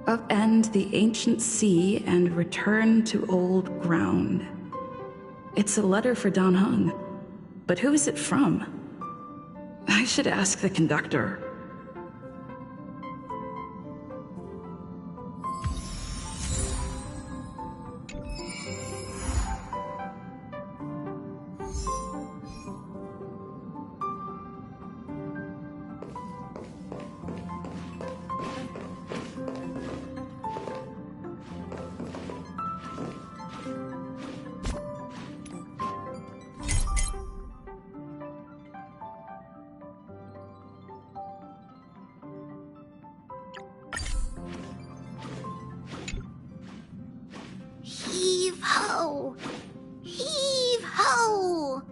upend the ancient sea and return to old ground. It's a letter for Dan Heng, but who is it from? I should ask the conductor. Heave ho! Heave ho!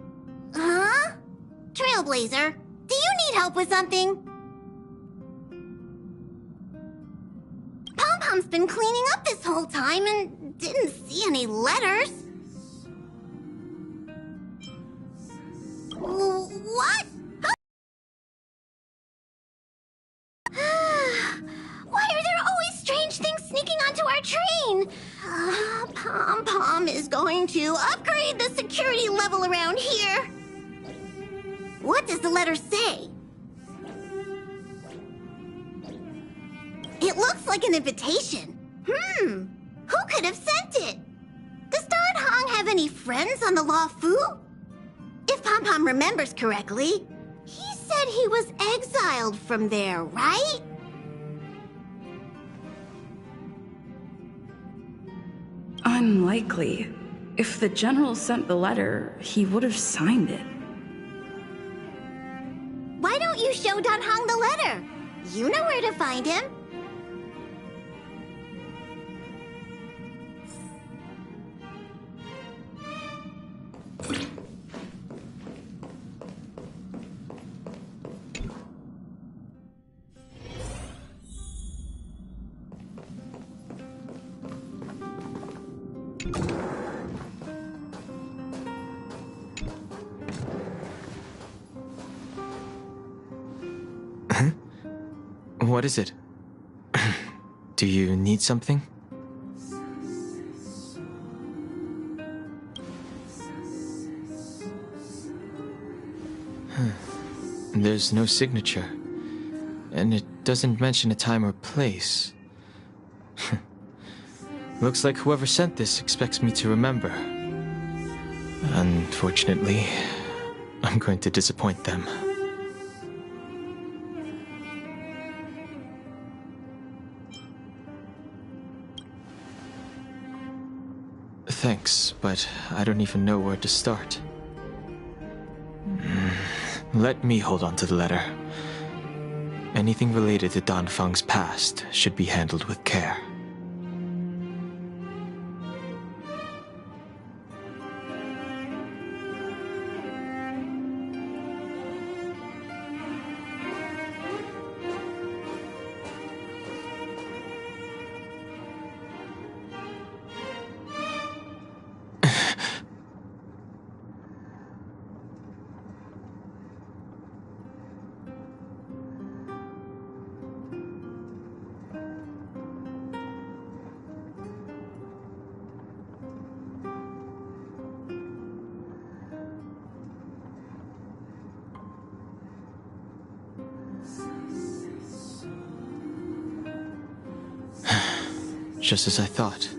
Huh? Trailblazer, do you need help with something? Pom-Pom's been cleaning up this whole time and didn't see any letters. What? Why are there always strange things sneaking onto our train? Pom-Pom is going to upgrade the security level around here. What does the letter say? It looks like an invitation. Who could have sent it? Does Dan Heng have any friends on the Law Fu? If Pom-Pom remembers correctly, he said he was exiled from there, right? Unlikely. If the general sent the letter, he would have signed it. Why don't you show Dan Heng the letter? You know where to find him. What is it? Do you need something? There's no signature. And it doesn't mention a time or place. Looks like whoever sent this expects me to remember. Unfortunately, I'm going to disappoint them. Thanks, but I don't even know where to start. Let me hold on to the letter. Anything related to Dan Feng's past should be handled with care. Just as I thought.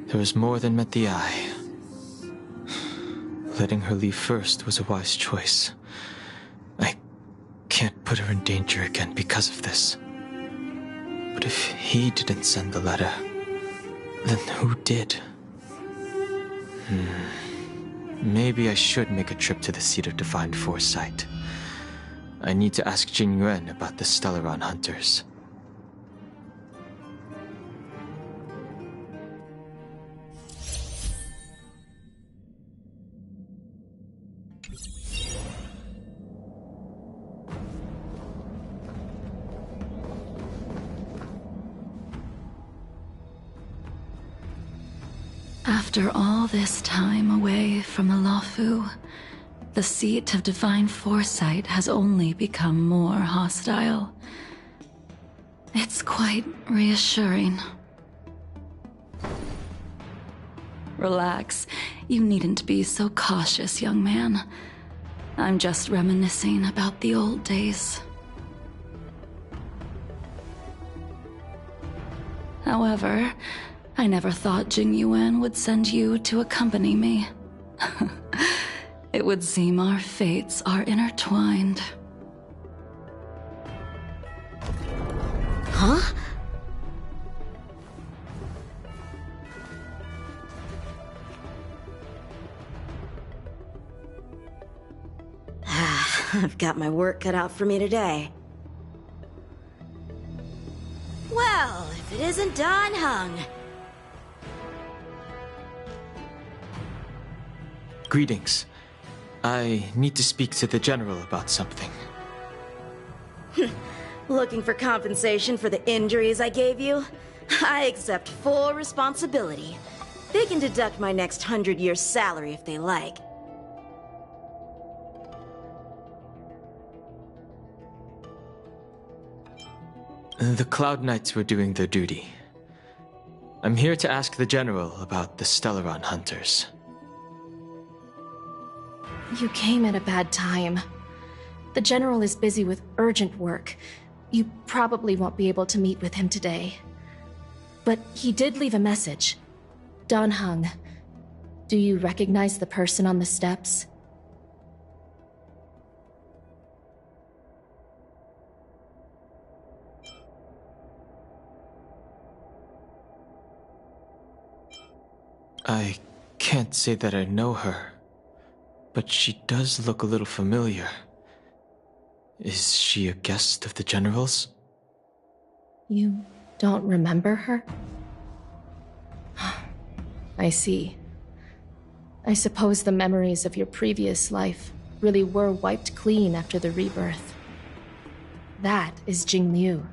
There was more than met the eye. Letting her leave first was a wise choice. I can't put her in danger again because of this. But if he didn't send the letter, then who did? Maybe I should make a trip to the seat of divine foresight. I need to ask Jingliu about the Stellaron hunters. After all this time away from the Luofu, the seat of divine foresight has only become more hostile. It's quite reassuring. Relax. You needn't be so cautious, young man. I'm just reminiscing about the old days. However, I never thought Jingliu would send you to accompany me. It would seem our fates are intertwined. Huh? I've got my work cut out for me today. Well, if it isn't Dan Heng. Greetings. I need to speak to the General about something. Looking for compensation for the injuries I gave you? I accept full responsibility. They can deduct my next 100 years' salary if they like. The Cloud Knights were doing their duty. I'm here to ask the General about the Stellaron Hunters. You came at a bad time. The General is busy with urgent work. You probably won't be able to meet with him today. But he did leave a message. Dan Heng, do you recognize the person on the steps? I can't say that I know her, but she does look a little familiar. Is she a guest of the General's? You don't remember her? I see. I suppose the memories of your previous life really were wiped clean after the rebirth. That is Jingliu,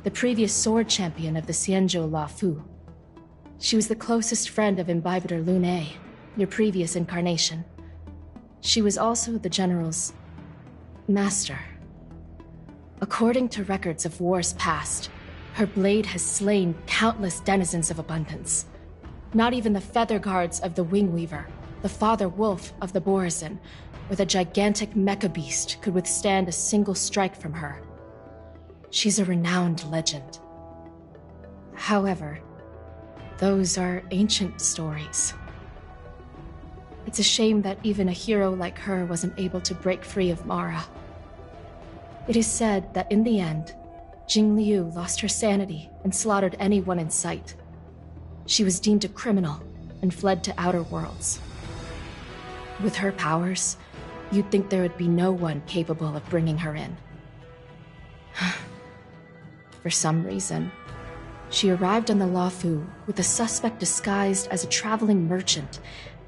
the previous sword champion of the Xianzhou Luofu. She was the closest friend of Imbibitor Lune, your previous incarnation. She was also the General's master. According to records of wars past, her blade has slain countless denizens of abundance. Not even the feather guards of the Wingweaver, the father wolf of the Borazon, or the gigantic mecha beast could withstand a single strike from her. She's a renowned legend. However, those are ancient stories. It's a shame that even a hero like her wasn't able to break free of Mara. It is said that in the end, Jingliu lost her sanity and slaughtered anyone in sight. She was deemed a criminal and fled to outer worlds. With her powers, you'd think there would be no one capable of bringing her in. For some reason, she arrived on the Luofu with a suspect disguised as a traveling merchant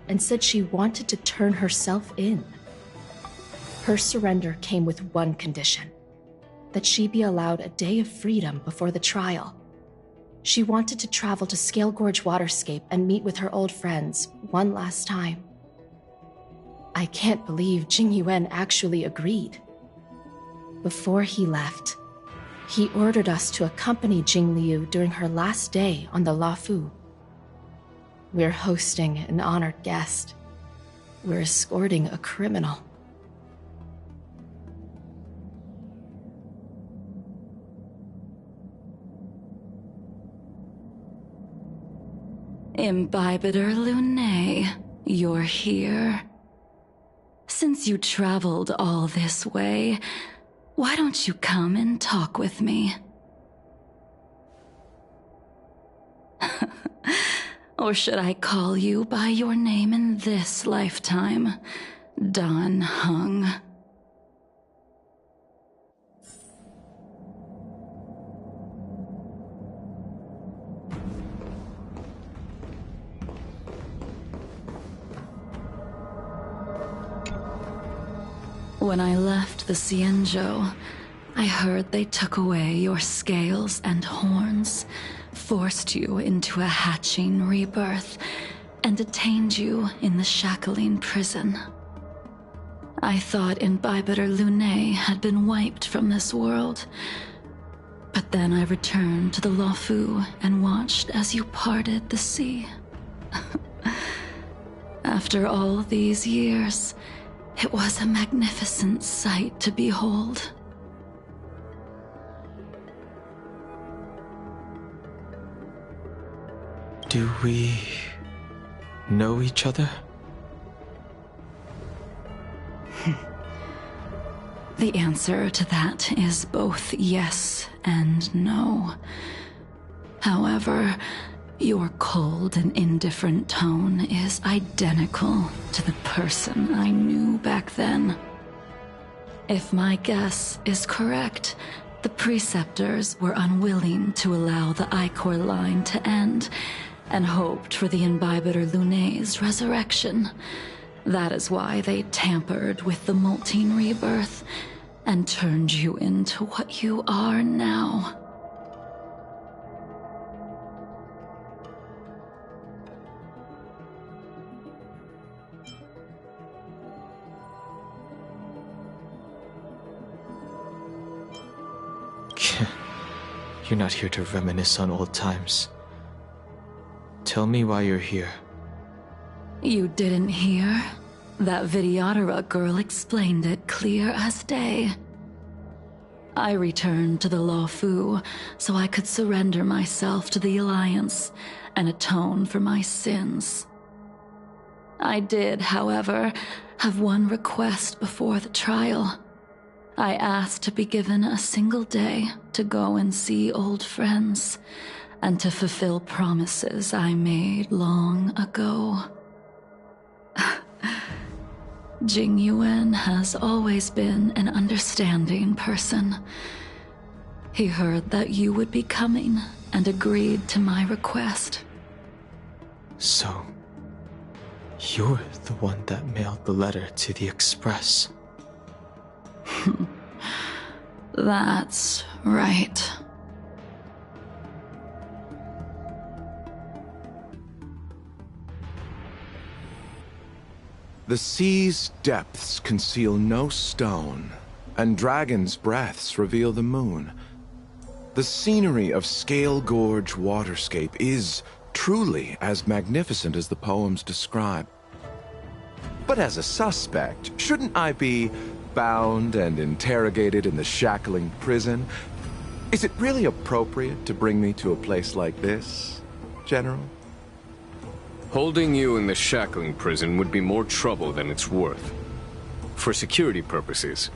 and said she wanted to turn herself in. Her surrender came with one condition: that she be allowed a day of freedom before the trial. She wanted to travel to Scale Gorge Waterscape and meet with her old friends one last time. I can't believe Jingliu actually agreed. Before he left, he ordered us to accompany Jingliu during her last day on the Luofu. We're hosting an honored guest. We're escorting a criminal. Imbibitor Lune, you're here. Since you traveled all this way, why don't you come and talk with me? Or should I call you by your name in this lifetime, Dan Heng? When I left the Xianzhou, I heard they took away your scales and horns, forced you into a hatching rebirth, and detained you in the shackling prison. I thought Imbibitor Lune had been wiped from this world, But then I returned to the Luofu and watched as you parted the sea. After all these years, it was a magnificent sight to behold. Do we know each other? The answer to that is both yes and no. However, your cold and indifferent tone is identical to the person I knew back then. If my guess is correct, the preceptors were unwilling to allow the Ichor line to end, and hoped for the Imbibitor Lunay's resurrection. That is why they tampered with the molting rebirth and turned you into what you are now. You're not here to reminisce on old times. Tell me why you're here. You didn't hear? That Vidyadhara girl explained it clear as day. I returned to the Luofu so I could surrender myself to the Alliance and atone for my sins. I did, however, have one request before the trial. I asked to be given a single day to go and see old friends, and to fulfill promises I made long ago. Jingliu has always been an understanding person. He heard that you would be coming and agreed to my request. So, you're the one that mailed the letter to the Express. That's right. The sea's depths conceal no stone, and dragons' breaths reveal the moon. The scenery of Scale Gorge waterscape is truly as magnificent as the poems describe. But as a suspect, shouldn't I be bound and interrogated in the shackling prison? Is it really appropriate to bring me to a place like this, General? Holding you in the shackling prison would be more trouble than it's worth. For security purposes,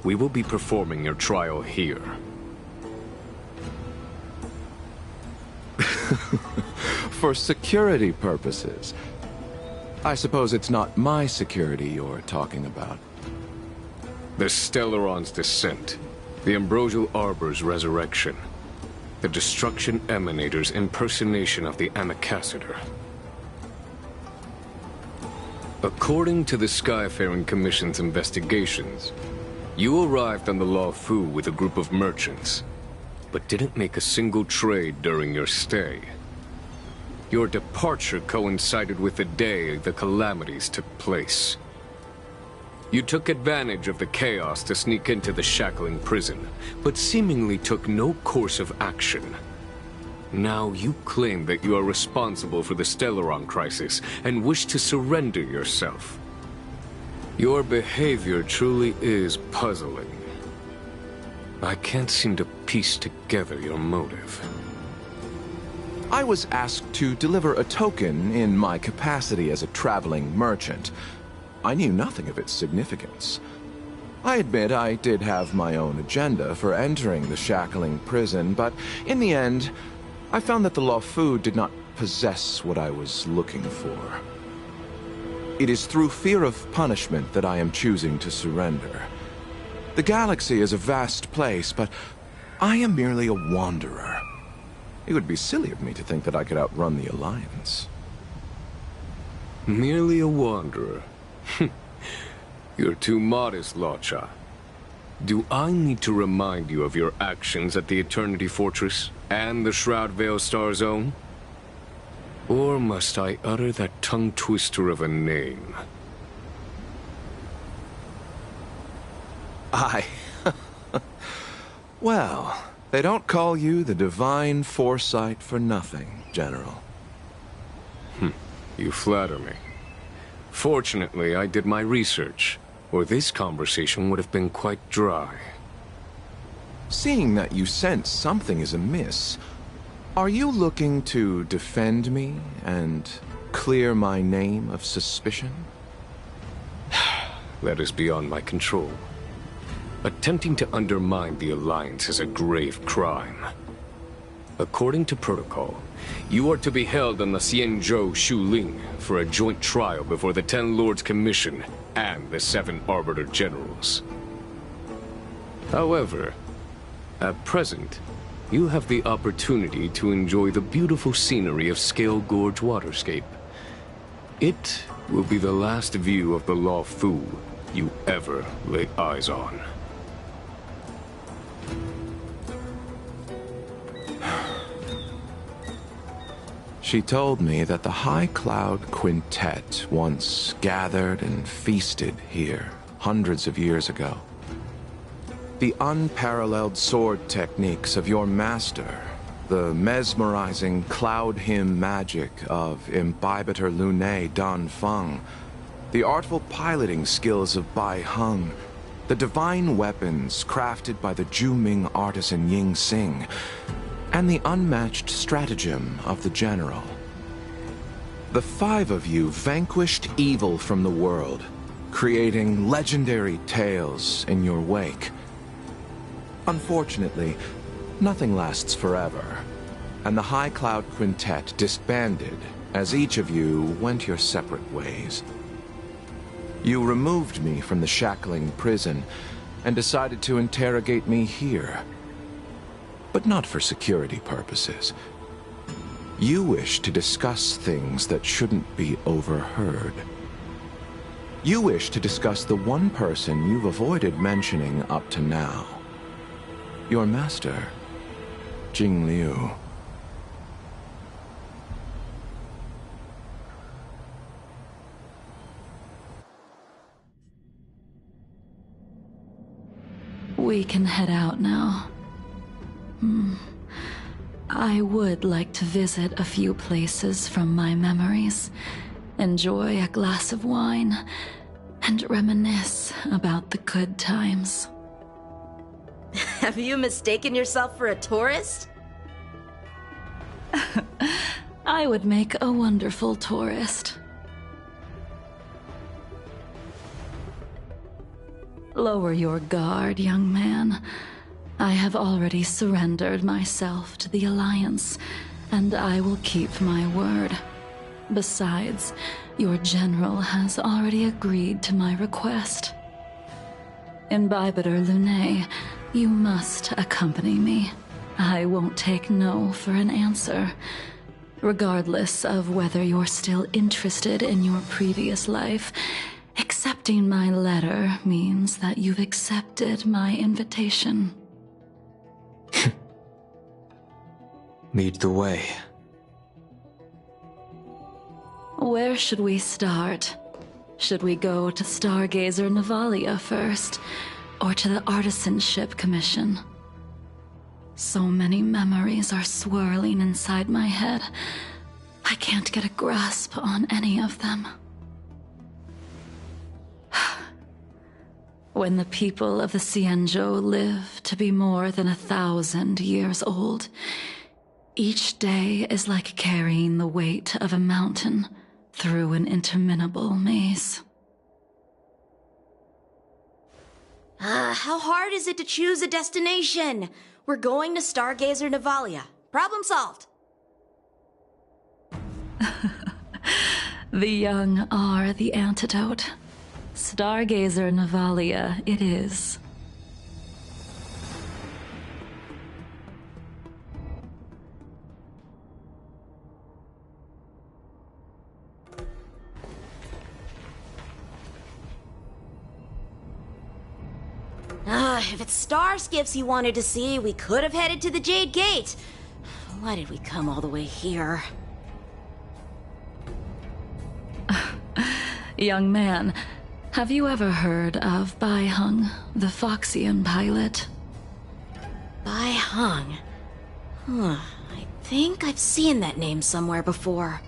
we will be performing your trial here. For security purposes? I suppose it's not my security you're talking about. The Stellaron's descent, the Ambrosial Arbor's resurrection, the Destruction Emanator's impersonation of the Amicassator. According to the Skyfaring Commission's investigations, you arrived on the Luofu with a group of merchants, but didn't make a single trade during your stay. Your departure coincided with the day the calamities took place. You took advantage of the chaos to sneak into the shackling prison, but seemingly took no course of action. Now you claim that you are responsible for the Stellaron crisis and wish to surrender yourself. Your behavior truly is puzzling. I can't seem to piece together your motive. I was asked to deliver a token in my capacity as a traveling merchant. I knew nothing of its significance. I admit I did have my own agenda for entering the shackling prison, but in the end, I found that the Luofu did not possess what I was looking for. It is through fear of punishment that I am choosing to surrender. The galaxy is a vast place, but I am merely a wanderer. It would be silly of me to think that I could outrun the Alliance. Merely a wanderer? You're too modest, Locha. Do I need to remind you of your actions at the Eternity Fortress and the Shroud Veil Star Zone? Or must I utter that tongue-twister of a name? Well, They don't call you the Divine Foresight for nothing, General. You flatter me. Fortunately, I did my research, or this conversation would have been quite dry. Seeing that you sense something is amiss, are you looking to defend me and clear my name of suspicion? That is beyond my control. Attempting to undermine the Alliance is a grave crime. According to protocol, you are to be held on the Xianzhou Shuling for a joint trial before the Ten Lords Commission and the 7 Arbiter Generals. However, at present, you have the opportunity to enjoy the beautiful scenery of Scale Gorge Waterscape. It will be the last view of the Law Fu you ever lay eyes on. She told me that the High Cloud Quintet once gathered and feasted here hundreds of years ago. The unparalleled sword techniques of your master, the mesmerizing cloud hymn magic of Imbibitor Lunae Dan Feng, the artful piloting skills of Bai Heng, the divine weapons crafted by the Juming artisan Ying Xing, and the unmatched stratagem of the General. The 5 of you vanquished evil from the world, creating legendary tales in your wake. Unfortunately, nothing lasts forever, and the High Cloud Quintet disbanded as each of you went your separate ways. You removed me from the shackling prison and decided to interrogate me here. But not for security purposes. You wish to discuss things that shouldn't be overheard. You wish to discuss the one person you've avoided mentioning up to now. Your master, Jingliu. We can head out now. I would like to visit a few places from my memories, enjoy a glass of wine, and reminisce about the good times. Have you mistaken yourself for a tourist? I would make a wonderful tourist. Lower your guard, young man. I have already surrendered myself to the Alliance, and I will keep my word. Besides, your general has already agreed to my request. Imbibitor Lunae, you must accompany me. I won't take no for an answer. Regardless of whether you're still interested in your previous life, accepting my letter means that you've accepted my invitation. Lead the way. Where should we start? Should we go to Stargazer Navalia first, or to the Artisanship Commission? So many memories are swirling inside my head. I can't get a grasp on any of them. When the people of the Xianzhou live to be more than 1,000 years old, each day is like carrying the weight of a mountain through an interminable maze. How hard is it to choose a destination? We're going to Stargazer Navalia. Problem solved. The young are the antidote. Stargazer Navalia it is. If it's star skips you wanted to see, we could have headed to the Jade Gate. Why did we come all the way here? Young man, have you ever heard of Bai Heng, the Foxian pilot? Bai Hung. Huh, I think I've seen that name somewhere before.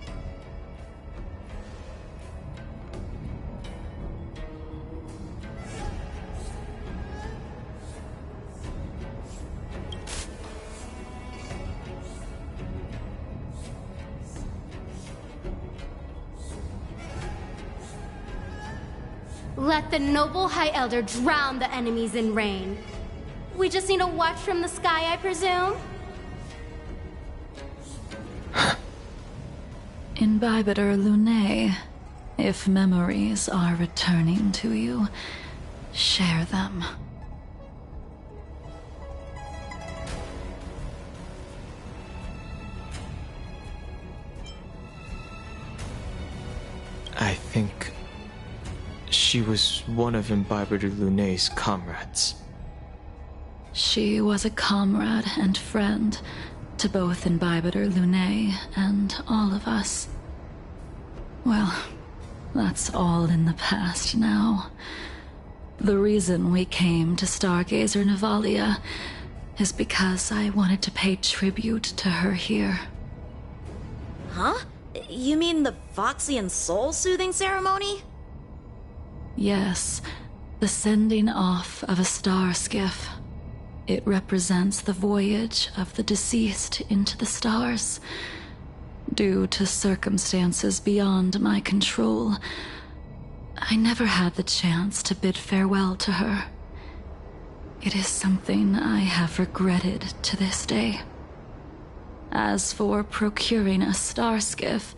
Let the noble High Elder drown the enemies in rain. We just need a watch from the sky, I presume? Imbibitor Lunae, if memories are returning to you, share them. I think she was one of Imbibitor Lunae's comrades. She was a comrade and friend to both Imbibitor Lunae and all of us. Well, that's all in the past now. The reason we came to Stargazer Navalia is because I wanted to pay tribute to her here. Huh? You mean the Voxian soul-soothing ceremony? Yes, the sending off of a star skiff. It represents the voyage of the deceased into the stars. Due to circumstances beyond my control, I never had the chance to bid farewell to her. It is something I have regretted to this day. As for procuring a star skiff,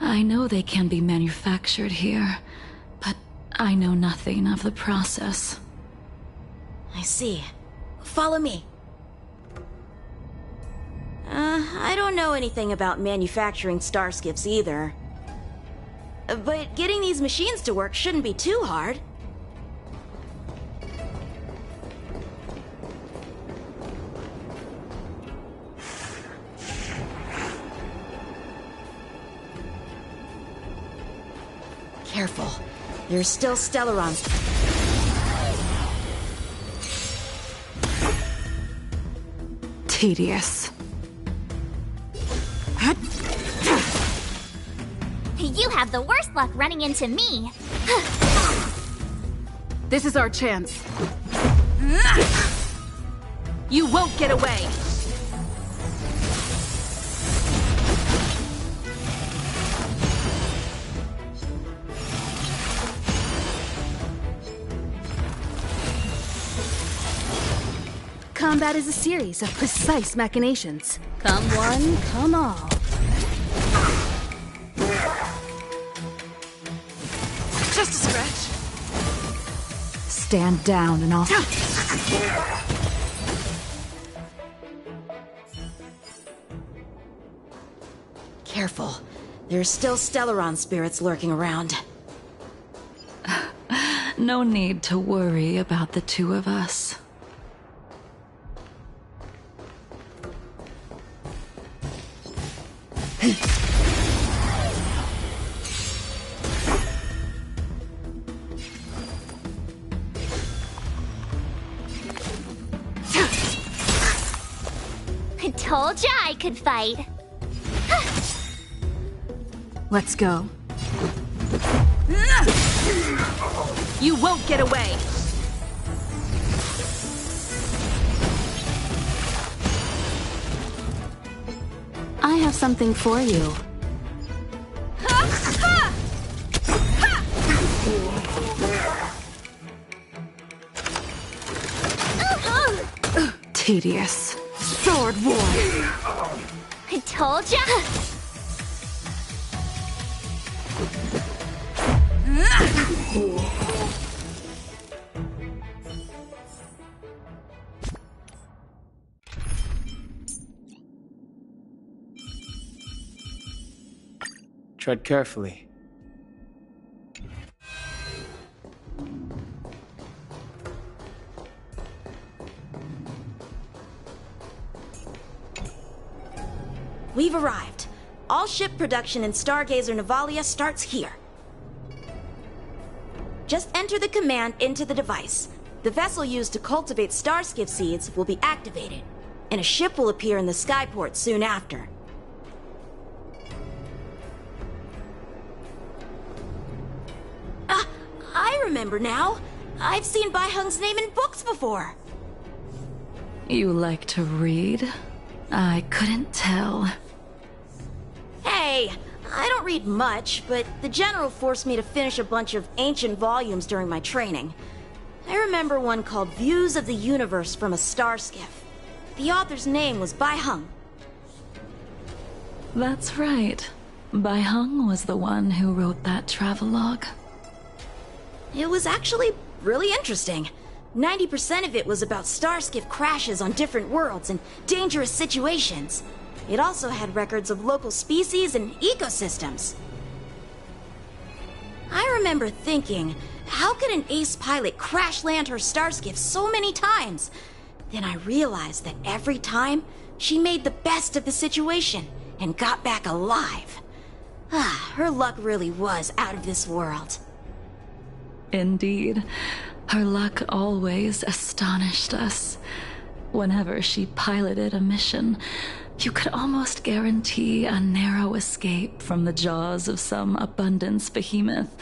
I know they can be manufactured here, but I know nothing of the process. I see. Follow me. I don't know anything about manufacturing starskiffs either. But getting these machines to work shouldn't be too hard. Careful. There's still Stellarons. Tedious. You have the worst luck running into me. This is our chance. You won't get away! Combat is a series of precise machinations. Come one, come all. Just a scratch. Stand down and I'll... Careful. There's still Stellaron spirits lurking around. No need to worry about the two of us. I told ya I could fight. Let's go. You won't get away! I have something for you. Tedious. Sword war! I told ya. Tread carefully. We've arrived. All ship production in Stargazer Navalia starts here. Just enter the command into the device. The The vessel used to cultivate starskiff seeds will be activated, and a ship will appear in the skyport soon after. I remember now. I've seen Bai Hung's name in books before. You like to read? I couldn't tell. Hey, I don't read much, but the General forced me to finish a bunch of ancient volumes during my training. I remember one called Views of the Universe from a Starskiff. The author's name was Bai Hung. That's right. Bai Hung was the one who wrote that travelogue. It was actually really interesting. 90% of it was about starskiff crashes on different worlds and dangerous situations. It also had records of local species and ecosystems. I remember thinking, how could an ace pilot crash land her starskiff so many times? Then I realized that every time, she made the best of the situation and got back alive. Her luck really was out of this world. Indeed. Her luck always astonished us. Whenever she piloted a mission, you could almost guarantee a narrow escape from the jaws of some abundance behemoth,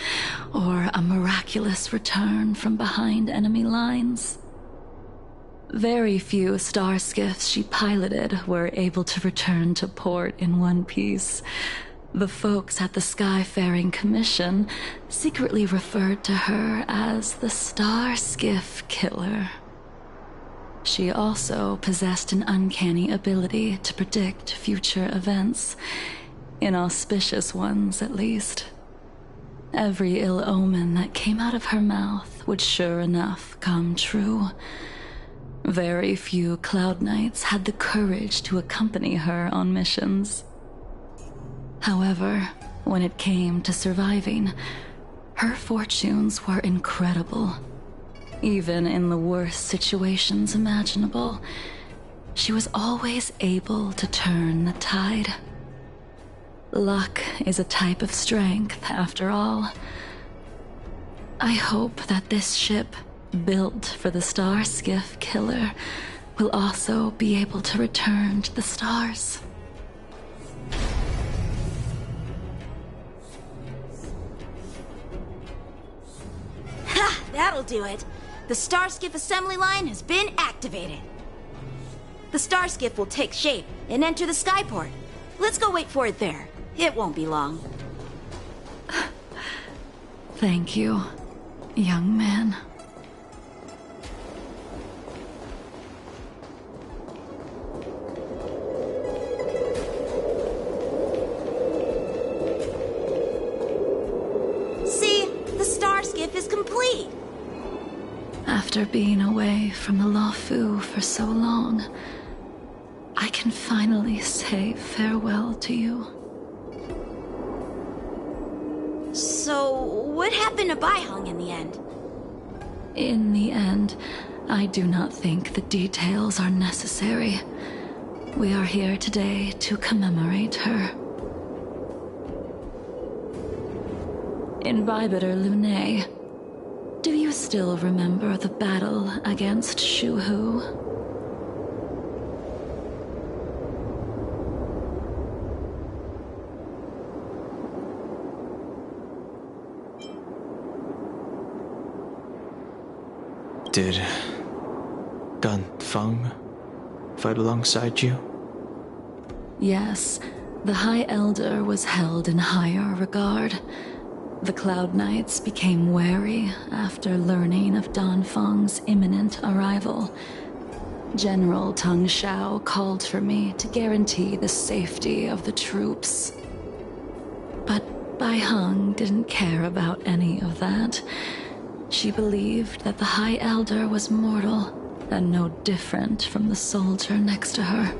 or a miraculous return from behind enemy lines. Very few starskiffs she piloted were able to return to port in one piece. The folks at the Skyfaring Commission secretly referred to her as the Starskiff Killer. She also possessed an uncanny ability to predict future events, inauspicious ones at least. Every ill omen that came out of her mouth would sure enough come true. Very few Cloud Knights had the courage to accompany her on missions. However, when it came to surviving, her fortunes were incredible. Even in the worst situations imaginable, she was always able to turn the tide. Luck is a type of strength, after all. I hope that this ship, built for the Starskiff Killer, will also be able to return to the stars. Ha! That'll do it. The Starskiff assembly line has been activated. The Starskiff will take shape and enter the skyport. Let's go wait for it there. It won't be long. Thank you, young man. See, the Starskiff is complete. After being away from the Luofu for so long, I can finally say farewell to you. So, what happened to Bai Hung in the end? In the end, I do not think the details are necessary. We are here today to commemorate her. Invibitor Lune, do you still remember the battle against Shuhu? Did Dan Feng fight alongside you? Yes, the High Elder was held in higher regard. The Cloud Knights became wary after learning of Dan Feng's imminent arrival. General Tang Xiao called for me to guarantee the safety of the troops. But Bai Hung didn't care about any of that. She believed that the High Elder was mortal and no different from the soldier next to her.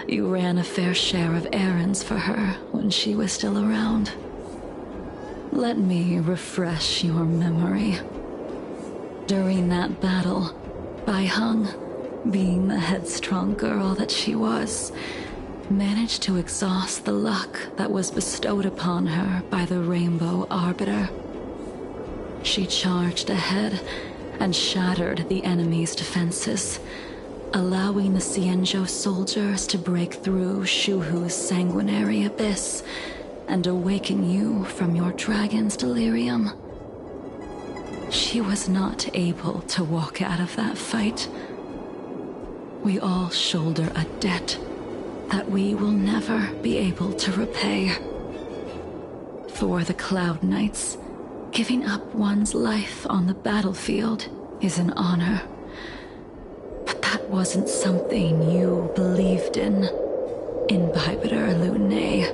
You ran a fair share of errands for her when she was still around. Let me refresh your memory. During that battle, Bai Hung, being the headstrong girl that she was, managed to exhaust the luck that was bestowed upon her by the Rainbow Arbiter. She charged ahead and shattered the enemy's defenses, allowing the Xianzhou soldiers to break through Shuhu's sanguinary abyss and awaken you from your dragon's delirium. She was not able to walk out of that fight. We all shoulder a debt that we will never be able to repay. For the Cloud Knights, giving up one's life on the battlefield is an honor. But that wasn't something you believed in, Imbibitor Lunay.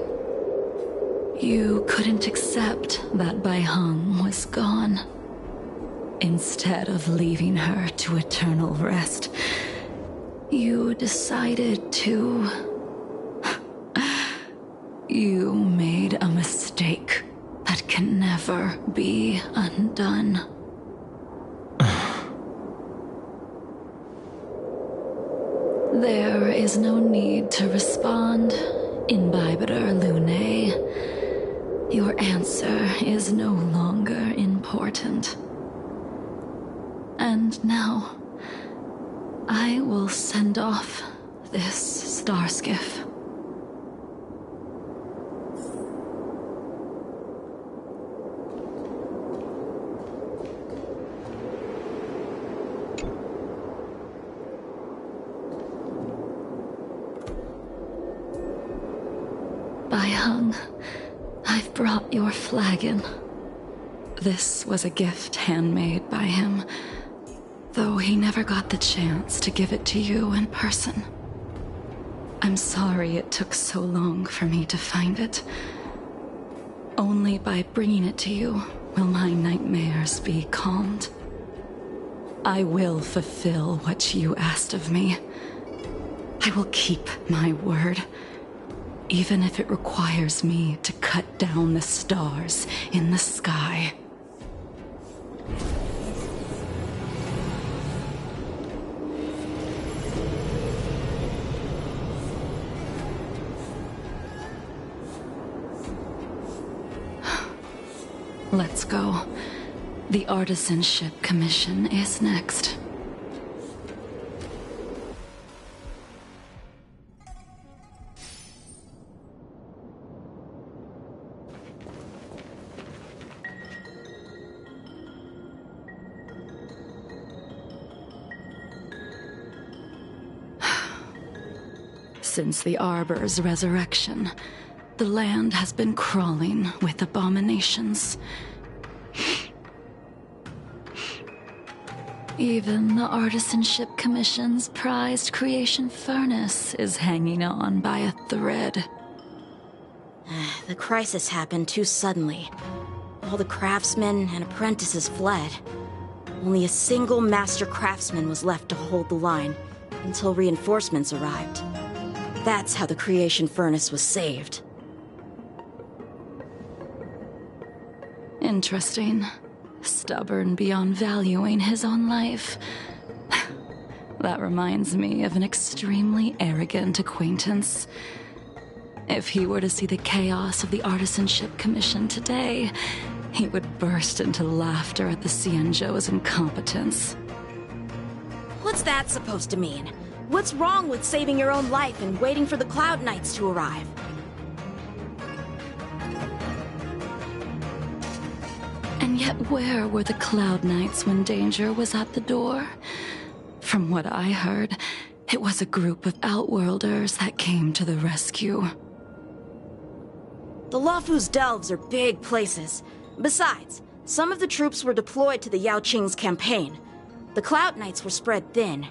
You couldn't accept that Bai Heng was gone. Instead of leaving her to eternal rest, you decided to... You made a mistake that can never be undone. There is no need to respond, Imbibitor Lunay. Your answer is no longer important. And now, I will send off this starskiff. Bai Heng, I've brought your flagon. This was a gift handmade by him, though he never got the chance to give it to you in person. I'm sorry it took so long for me to find it. Only by bringing it to you will my nightmares be calmed. I will fulfill what you asked of me. I will keep my word, even if it requires me to cut down the stars in the sky. Let's go. The Artisanship Commission is next. Since the Arbor's resurrection, the land has been crawling with abominations. Even the Artisanship Commission's prized creation furnace is hanging on by a thread. The crisis happened too suddenly. All the craftsmen and apprentices fled. Only a single master craftsman was left to hold the line until reinforcements arrived. That's how the creation furnace was saved. Interesting. Stubborn beyond valuing his own life. That reminds me of an extremely arrogant acquaintance. If he were to see the chaos of the Artisanship Commission today, he would burst into laughter at the Xianzhou's incompetence. What's that supposed to mean? What's wrong with saving your own life and waiting for the Cloud Knights to arrive? And yet where were the Cloud Knights when danger was at the door? From what I heard, it was a group of Outworlders that came to the rescue. The Luofu's delves are big places. Besides, some of the troops were deployed to the Yao Qing's campaign. The Cloud Knights were spread thin.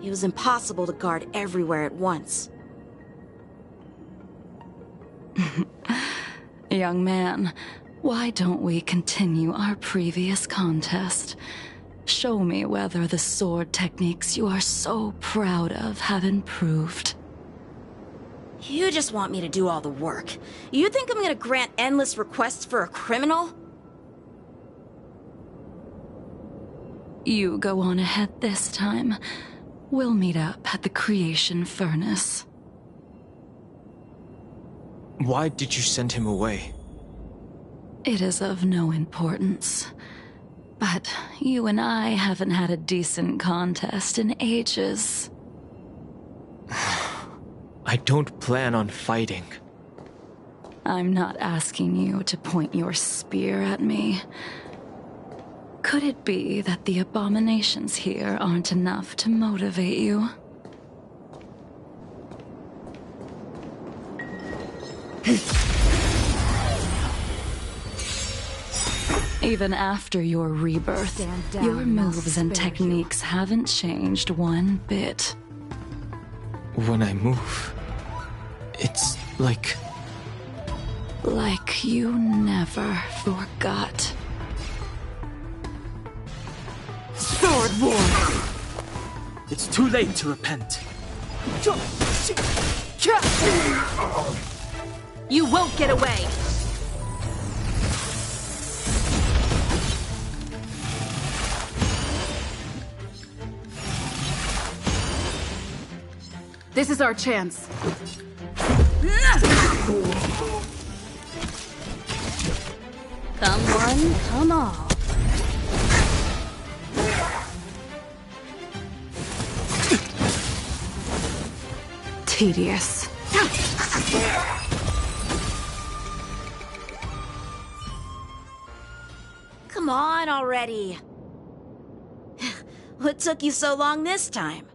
It was impossible to guard everywhere at once. Young man, why don't we continue our previous contest? Show me whether the sword techniques you are so proud of have improved. You just want me to do all the work. You think I'm gonna grant endless requests for a criminal? You go on ahead this time. We'll meet up at the creation furnace. Why did you send him away? It is of no importance. But you and I haven't had a decent contest in ages. I don't plan on fighting. I'm not asking you to point your spear at me. Could it be that the abominations here aren't enough to motivate you? Even after your rebirth, your moves and techniques haven't changed one bit. When I move, it's like... Like you never forgot. Sword War! It's too late to repent. You won't get away! This is our chance. Come one, come all. Tedious. Come on already. What took you so long this time?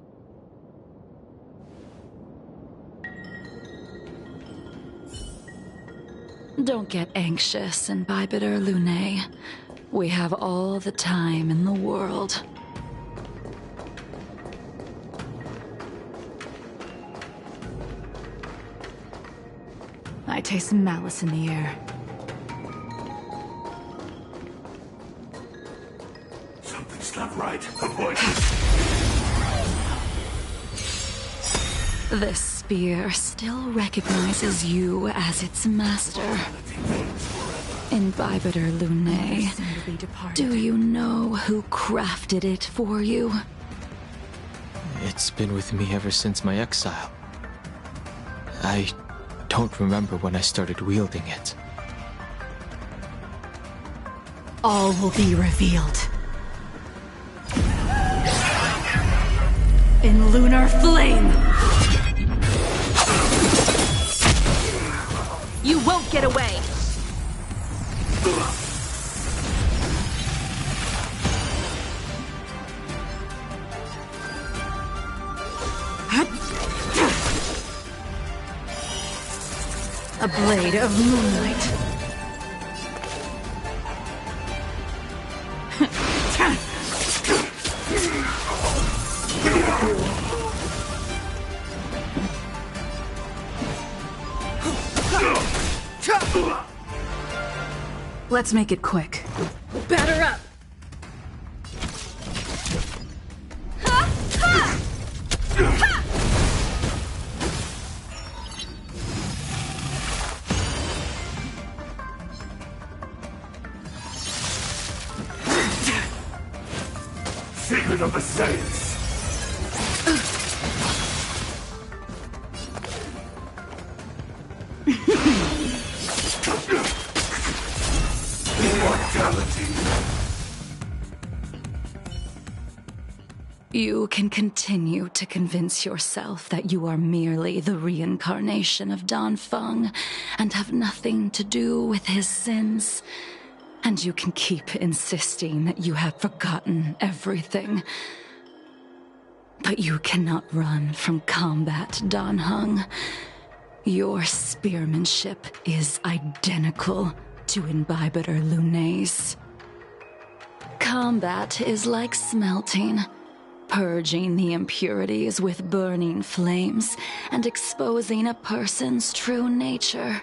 Don't get anxious, Imbibitor Lunae. We have all the time in the world. I taste malice in the air. Something's not right. Avoid This spear still recognizes you as its master. Imbibitor Lunae, do you know who crafted it for you? It's been with me ever since my exile. I don't remember when I started wielding it. All will be revealed. In lunar flame! You won't get away! A blade of moonlight. Let's make it quick. Batter up! Secret of the Saints. Immortality. You can continue to convince yourself that you are merely the reincarnation of Danfeng and have nothing to do with his sins. And you can keep insisting that you have forgotten everything. But you cannot run from combat, Danheng. Your spearmanship is identical to Imbibitor Lunae's. Combat is like smelting, purging the impurities with burning flames and exposing a person's true nature.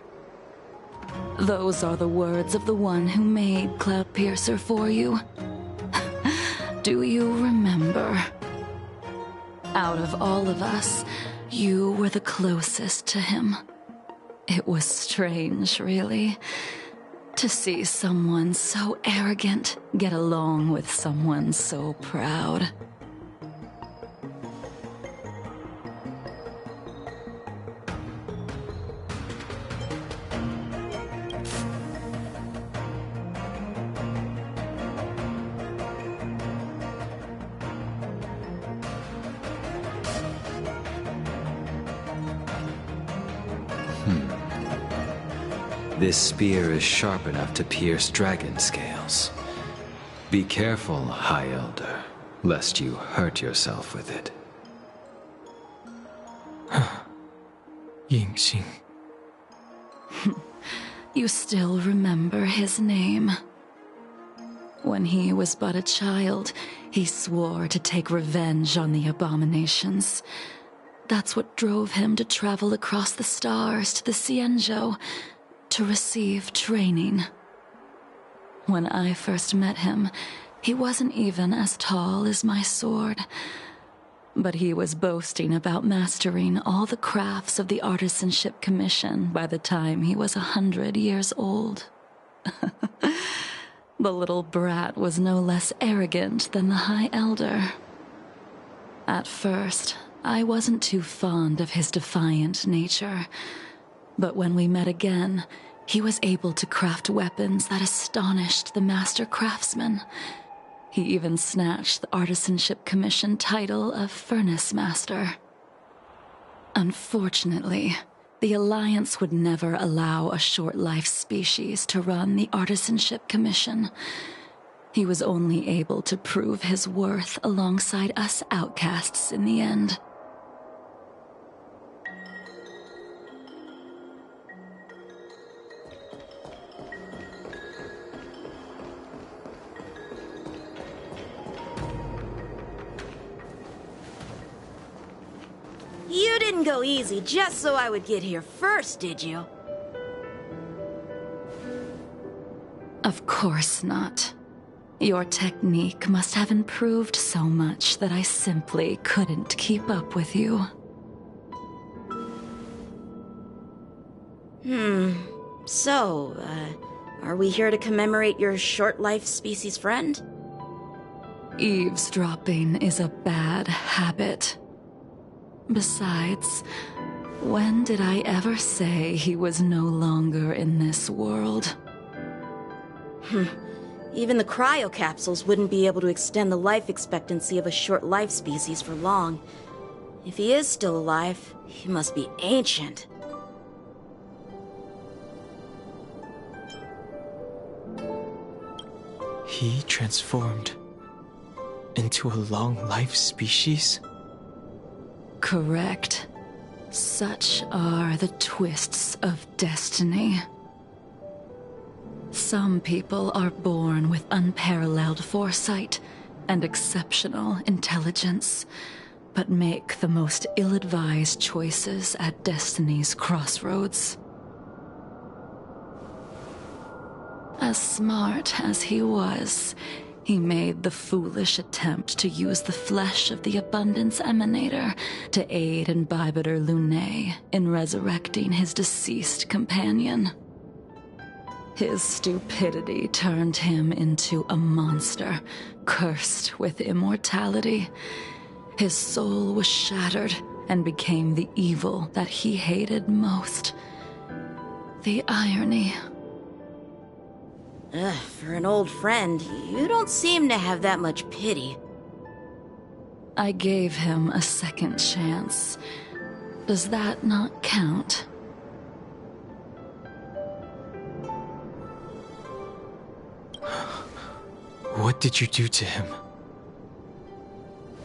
Those are the words of the one who made Cloudpiercer for you. Do you remember? Out of all of us, you were the closest to him. It was strange, really, to see someone so arrogant get along with someone so proud. This spear is sharp enough to pierce dragon scales. Be careful, High Elder, lest you hurt yourself with it. Yingxing. You still remember his name. When he was but a child, he swore to take revenge on the abominations. That's what drove him to travel across the stars to the Xianzhou to receive training. When I first met him, he wasn't even as tall as my sword. But he was boasting about mastering all the crafts of the Artisanship Commission by the time he was 100 years old. The little brat was no less arrogant than the High Elder. At first, I wasn't too fond of his defiant nature. But when we met again, he was able to craft weapons that astonished the master craftsmen. He even snatched the Artisanship Commission title of Furnace Master. Unfortunately, the Alliance would never allow a short-life species to run the Artisanship Commission. He was only able to prove his worth alongside us outcasts in the end. You didn't go easy just so I would get here first, did you? Of course not. Your technique must have improved so much that I simply couldn't keep up with you. So, are we here to commemorate your short-life species friend? Eavesdropping is a bad habit. Besides, when did I ever say he was no longer in this world? Even the cryocapsules wouldn't be able to extend the life expectancy of a short-life species for long. If he is still alive, he must be ancient. He transformed into a long-life species? Correct. Such are the twists of destiny. Some people are born with unparalleled foresight and exceptional intelligence, but make the most ill-advised choices at destiny's crossroads. As smart as he was, he made the foolish attempt to use the flesh of the Abundance Emanator to aid in Bibiter Lunae in resurrecting his deceased companion. His stupidity turned him into a monster, cursed with immortality. His soul was shattered and became the evil that he hated most. The irony. For an old friend, you don't seem to have that much pity. I gave him a second chance. Does that not count? What did you do to him?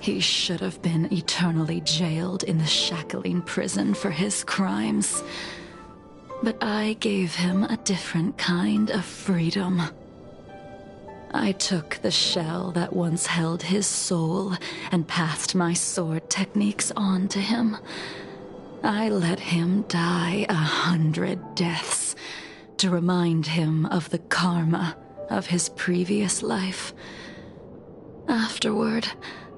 He should have been eternally jailed in the shackling prison for his crimes. But I gave him a different kind of freedom. I took the shell that once held his soul and passed my sword techniques on to him. I let him die 100 deaths to remind him of the karma of his previous life. Afterward,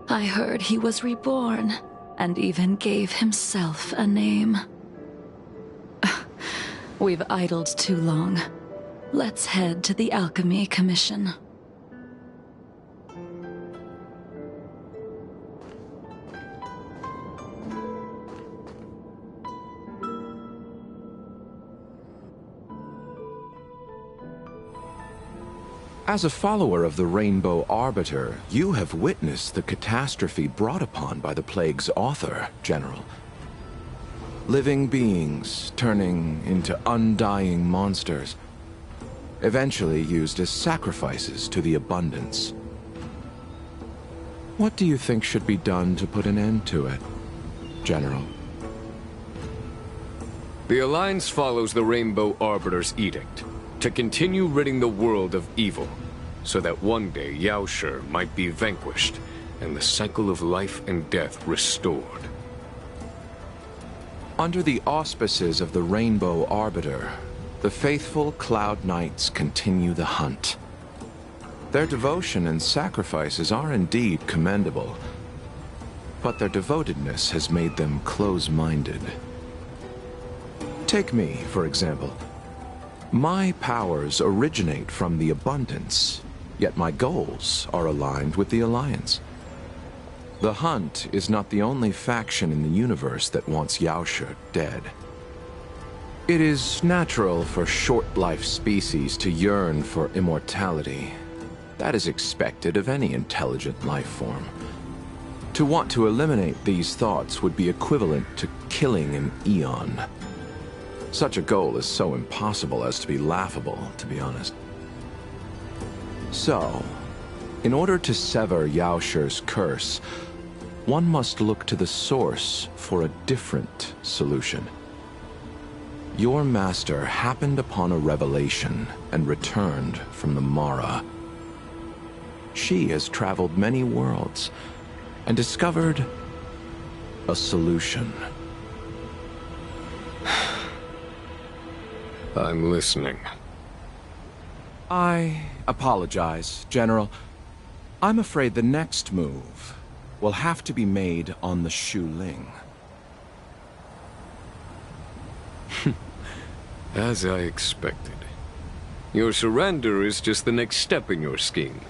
I heard he was reborn and even gave himself a name. We've idled too long. Let's head to the Alchemy Commission. As a follower of the Rainbow Arbiter, you have witnessed the catastrophe brought upon by the plague's author, General. living beings turning into undying monsters, eventually used as sacrifices to the abundance. What do you think should be done to put an end to it, General? The Alliance follows the Rainbow Arbiter's edict to continue ridding the world of evil, so that one day Yaoshi might be vanquished and the cycle of life and death restored. Under the auspices of the Rainbow Arbiter, the faithful Cloud Knights continue the hunt. Their devotion and sacrifices are indeed commendable, but their devotedness has made them close-minded. Take me, for example. My powers originate from the abundance, yet my goals are aligned with the Alliance. The Hunt is not the only faction in the universe that wants Yaoshi dead. It is natural for short-life species to yearn for immortality. That is expected of any intelligent life form. To want to eliminate these thoughts would be equivalent to killing an eon. Such a goal is so impossible as to be laughable, to be honest. So, in order to sever Yaoshi's curse, one must look to the source for a different solution. Your master happened upon a revelation and returned from the Mara. She has traveled many worlds and discovered a solution. I'm listening. I apologize, General. I'm afraid the next move will have to be made on the Shu Ling. As I expected. Your surrender is just the next step in your scheme.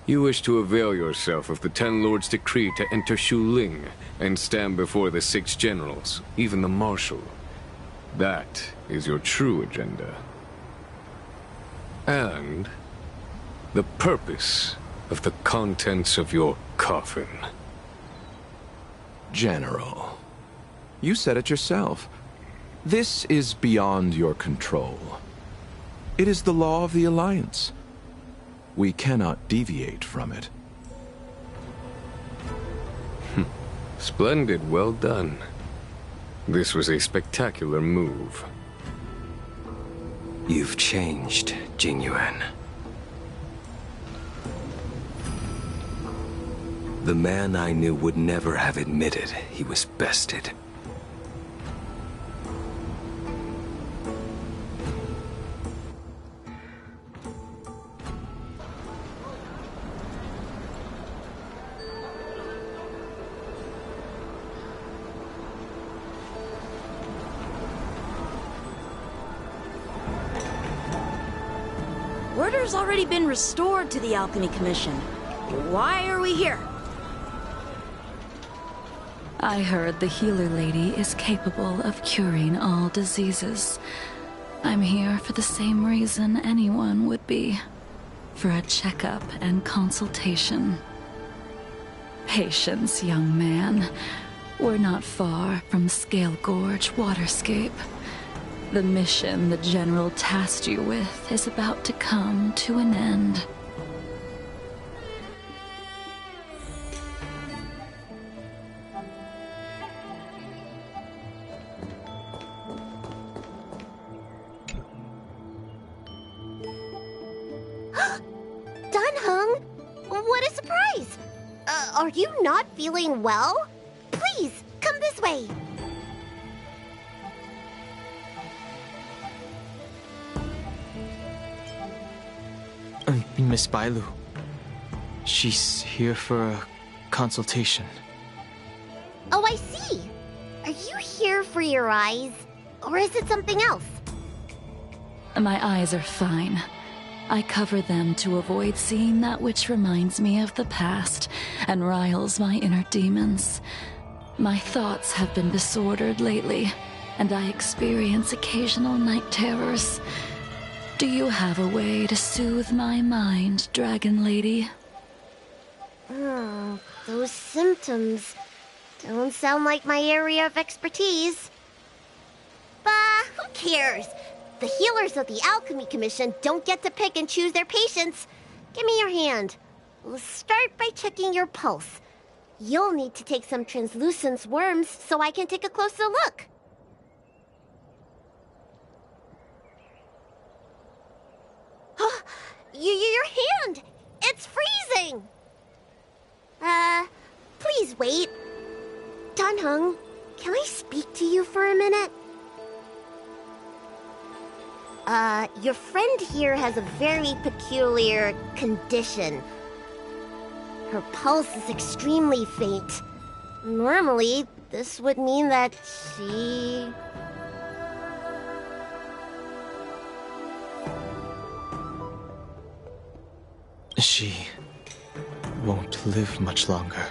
You wish to avail yourself of the Ten Lords' decree to enter Shu Ling and stand before the 6 generals, even the Marshal. That is your true agenda. And the purpose of the contents of your coffin. General, you said it yourself. This is beyond your control. It is the law of the Alliance. We cannot deviate from it. Splendid, well done. This was a spectacular move. You've changed, Jingyuan. The man I knew would never have admitted he was bested. Order's already been restored to the Alchemy Commission. Why are we here? I heard the healer lady is capable of curing all diseases. I'm here for the same reason anyone would be. For a checkup and consultation. Patience, young man. We're not far from Scale Gorge Waterscape. The mission the General tasked you with is about to come to an end. Dunhung, what a surprise! Are you not feeling well? Please, come this way. Miss Bailu. She's here for a consultation. Oh, I see. Are you here for your eyes? Or is it something else? My eyes are fine. I cover them to avoid seeing that which reminds me of the past and riles my inner demons. My thoughts have been disordered lately, and I experience occasional night terrors. Do you have a way to soothe my mind, Dragon Lady? Those symptoms. Don't sound like my area of expertise. Bah, who cares? The healers of the Alchemy Commission don't get to pick and choose their patients. Give me your hand. We'll start by checking your pulse. You'll need to take some translucent worms so I can take a closer look. Your hand! It's freezing! Please wait. Danheng, can I speak to you for a minute? Your friend here has a very peculiar condition. Her pulse is extremely faint. Normally, this would mean that she... She won't live much longer.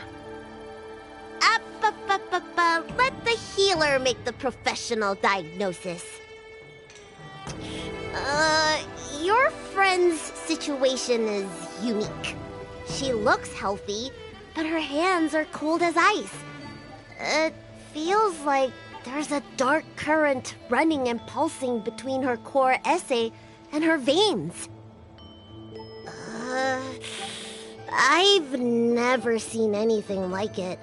Let the healer make the professional diagnosis. Your friend's situation is unique. She looks healthy, but her hands are cold as ice. It feels like there's a dark current running and pulsing between her core esse and her veins. I've never seen anything like it.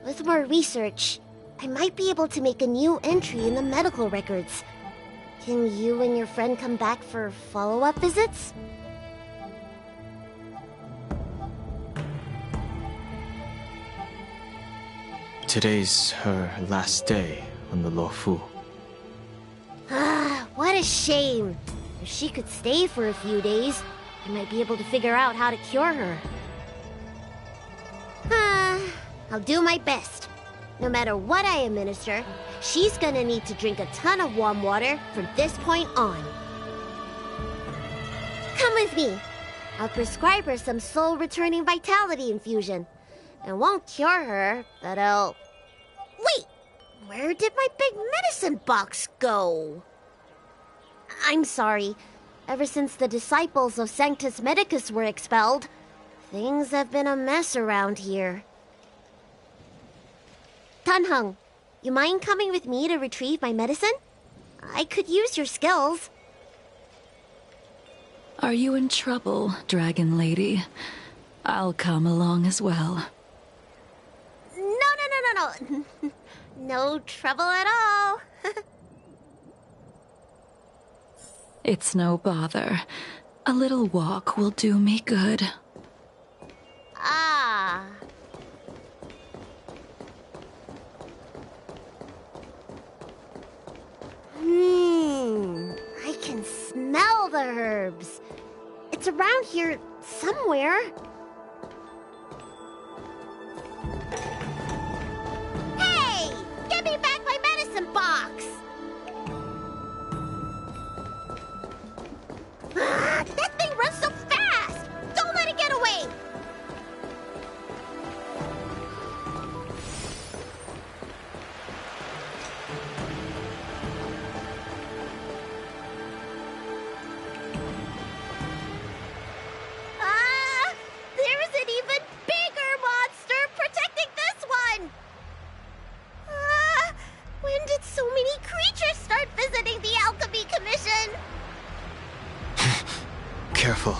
With more research, I might be able to make a new entry in the medical records. Can you and your friend come back for follow-up visits? Today's her last day on the Luofu. What a shame. If she could stay for a few days, I might be able to figure out how to cure her. I'll do my best. No matter what I administer, she's gonna need to drink a ton of warm water from this point on. Come with me. I'll prescribe her some soul-returning vitality infusion. It won't cure her, but I'll... Wait! Where did my big medicine box go? I'm sorry. Ever since the disciples of Sanctus Medicus were expelled, things have been a mess around here. Danheng, you mind coming with me to retrieve my medicine? I could use your skills. Are you in trouble, Dragon Lady? I'll come along as well. No. No trouble at all. It's no bother. A little walk will do me good. Ah. I can smell the herbs. It's around here somewhere. Hey! Give me back my medicine box! That thing runs so fast! Don't let it get away! There's an even bigger monster protecting this one! When did so many creatures start visiting the Alchemy Commission? Careful.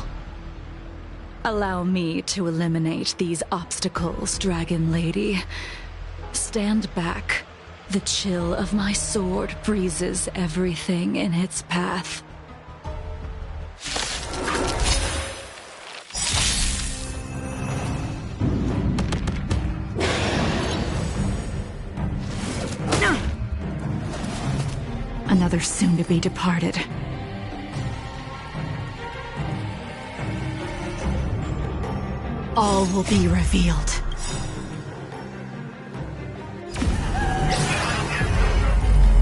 Allow me to eliminate these obstacles, Dragon Lady. Stand back. The chill of my sword freezes everything in its path. Another soon-to-be departed. All will be revealed.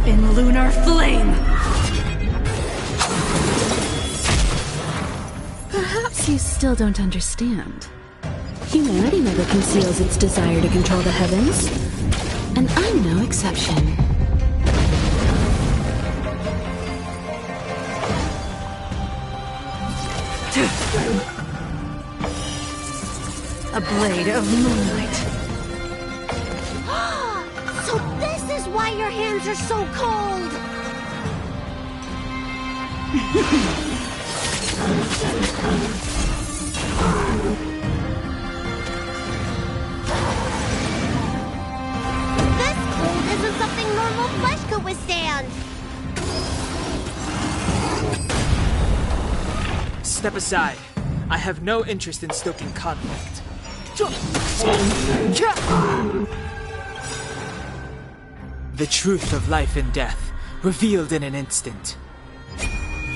In lunar flame! Perhaps you still don't understand. Humanity never conceals its desire to control the heavens. And I'm no exception. A blade of moonlight. are so cold! This cold isn't something normal flesh could withstand! Step aside. I have no interest in stoking conflict. The truth of life and death, revealed in an instant.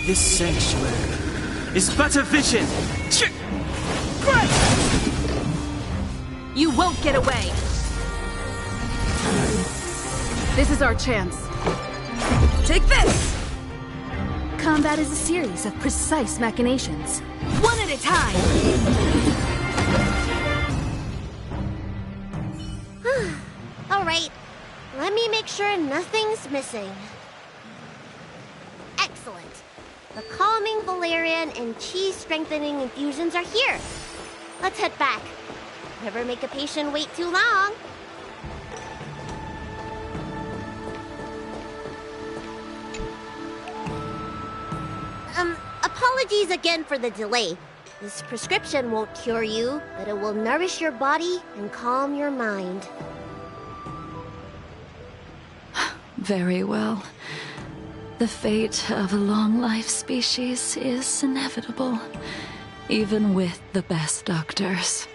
This sanctuary is but a vision! You won't get away! This is our chance. Take this! Combat is a series of precise machinations. One at a time! Alright, let me make sure nothing's missing. Excellent. The calming valerian and chi strengthening infusions are here. Let's head back. Never make a patient wait too long. Apologies again for the delay. This prescription won't cure you, but it will nourish your body and calm your mind. Very well. The fate of a long-life species is inevitable, even with the best doctors.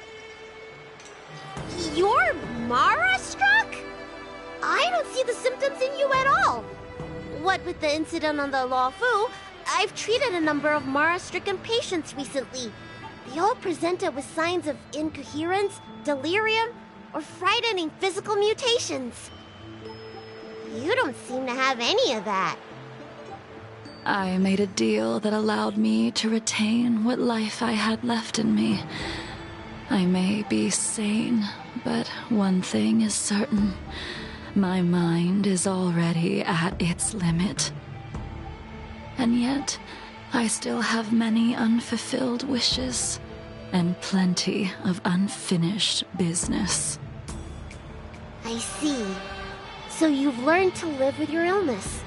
You're Mara-struck? I don't see the symptoms in you at all. What with the incident on the Law Fu, I've treated a number of Mara-stricken patients recently. They all presented with signs of incoherence, delirium, or frightening physical mutations. You don't seem to have any of that. I made a deal that allowed me to retain what life I had left in me. I may be sane, but one thing is certain. My mind is already at its limit. And yet, I still have many unfulfilled wishes, and plenty of unfinished business. I see. So you've learned to live with your illness.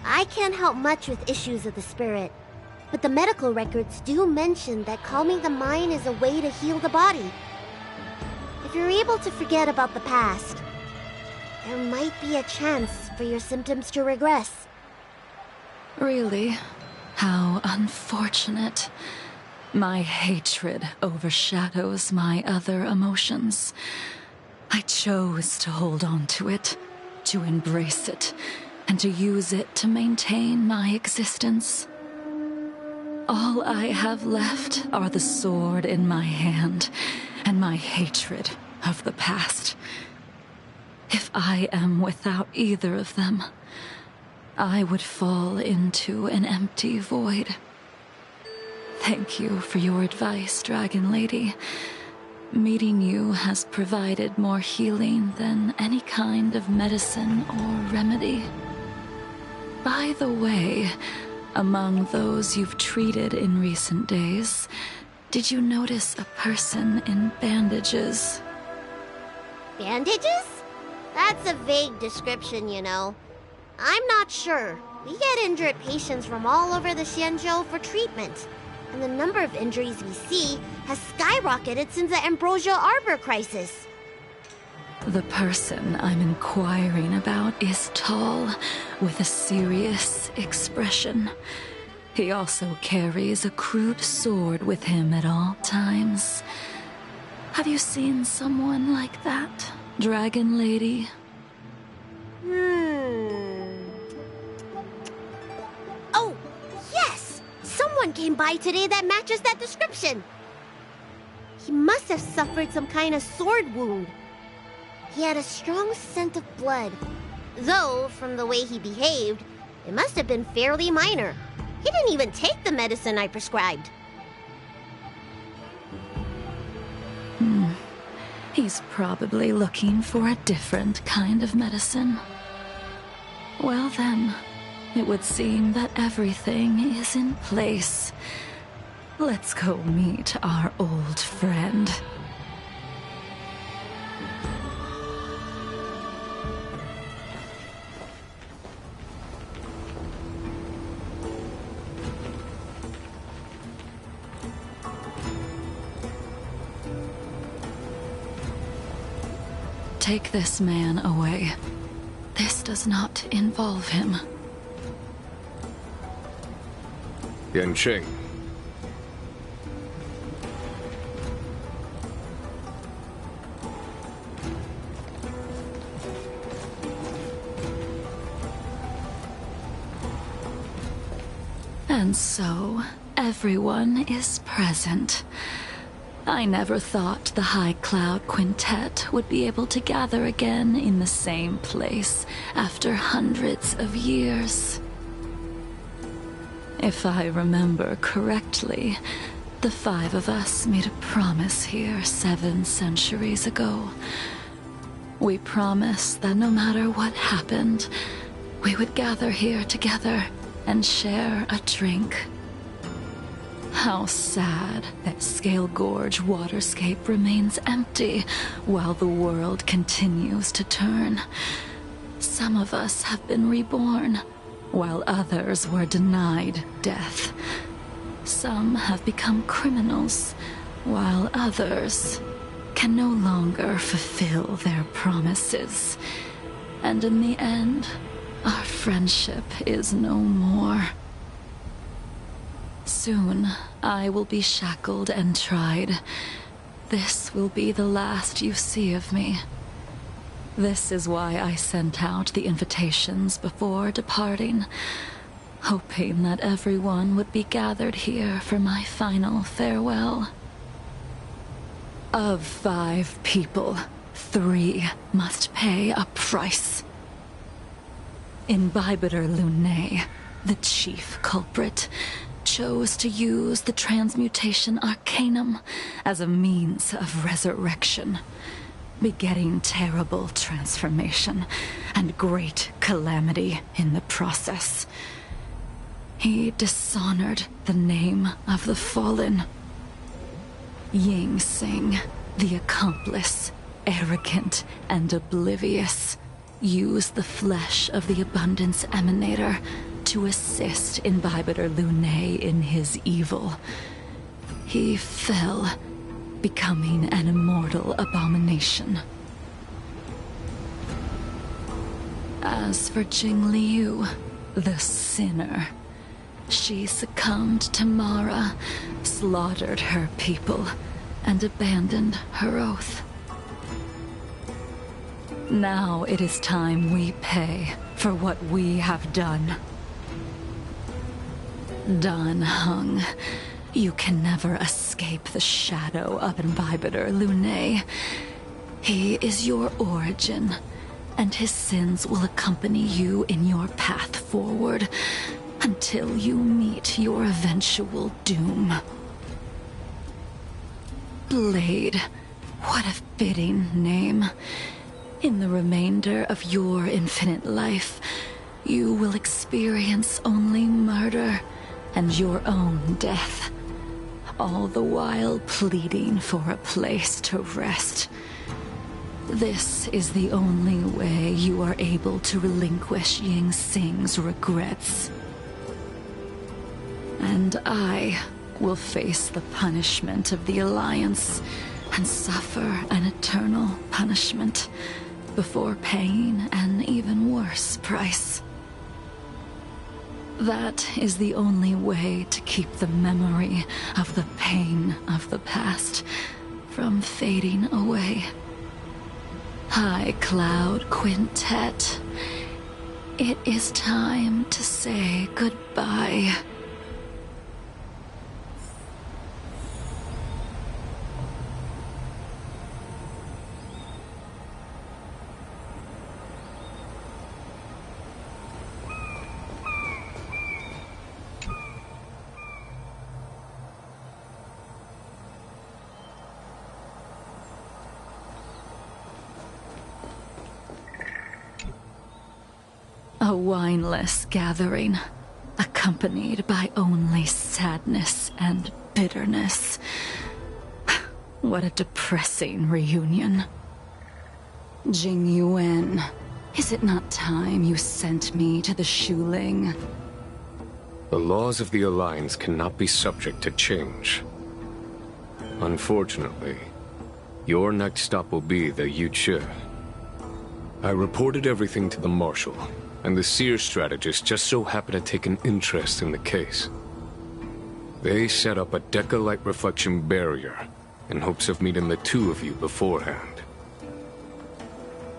I can't help much with issues of the spirit, but the medical records do mention that calming the mind is a way to heal the body. If you're able to forget about the past, there might be a chance for your symptoms to regress. Really? How unfortunate. My hatred overshadows my other emotions. I chose to hold on to it, to embrace it, and to use it to maintain my existence. All I have left are the sword in my hand and my hatred of the past. If I am without either of them, I would fall into an empty void. Thank you for your advice, Dragon Lady. Meeting you has provided more healing than any kind of medicine or remedy. By the way, among those you've treated in recent days, did you notice a person in bandages? Bandages? That's a vague description, you know. I'm not sure. We get injured patients from all over the Xianzhou for treatment. And the number of injuries we see has skyrocketed since the Ambrosia Arbor crisis. The person I'm inquiring about is tall, with a serious expression. He also carries a crude sword with him at all times. Have you seen someone like that, Dragon Lady? Oh, yes! Someone came by today that matches that description. He must have suffered some kind of sword wound. He had a strong scent of blood. Though, from the way he behaved, it must have been fairly minor. He didn't even take the medicine I prescribed. He's probably looking for a different kind of medicine. Well then, it would seem that everything is in place. Let's go meet our old friend. take this man away. This does not involve him. Yanqing. And so, everyone is present. I never thought the High Cloud Quintet would be able to gather again in the same place after hundreds of years. If I remember correctly, the 5 of us made a promise here 7 centuries ago. We promised that no matter what happened, we would gather here together and share a drink. How sad that Scale Gorge waterscape remains empty while the world continues to turn. Some of us have been reborn, while others were denied death. Some have become criminals, while others can no longer fulfill their promises. And in the end, our friendship is no more. Soon, I will be shackled and tried. This will be the last you see of me. This is why I sent out the invitations before departing, hoping that everyone would be gathered here for my final farewell. Of 5 people, 3 must pay a price. Imbibitor Lunae, the chief culprit, chose to use the transmutation arcanum as a means of resurrection, begetting terrible transformation and great calamity in the process. He dishonored the name of the fallen. Ying Sing, the accomplice, arrogant and oblivious, used the flesh of the Abundance Emanator to assist Imbibitor Lunae in his evil. He fell, becoming an immortal abomination. As for Jingliu, the sinner, she succumbed to Mara, slaughtered her people, and abandoned her oath. Now it is time we pay for what we have done. Dan Heng, you can never escape the shadow of Imbibitor Lunae. He is your origin, and his sins will accompany you in your path forward until you meet your eventual doom. Blade, what a fitting name. In the remainder of your infinite life, you will experience only murder and your own death, all the while pleading for a place to rest. This is the only way you are able to relinquish Ying Sing's regrets. And I will face the punishment of the Alliance and suffer an eternal punishment before paying an even worse price. That is the only way to keep the memory of the pain of the past from fading away. High Cloud Quintet, it is time to say goodbye. A wineless gathering, accompanied by only sadness and bitterness. What a depressing reunion. Jingyuan, is it not time you sent me to the Shuling? The laws of the Alliance cannot be subject to change. Unfortunately, your next stop will be the Yuchi. I reported everything to the Marshal, and the Seer strategist just so happened to take an interest in the case. They set up a Deca-light reflection barrier in hopes of meeting the two of you beforehand.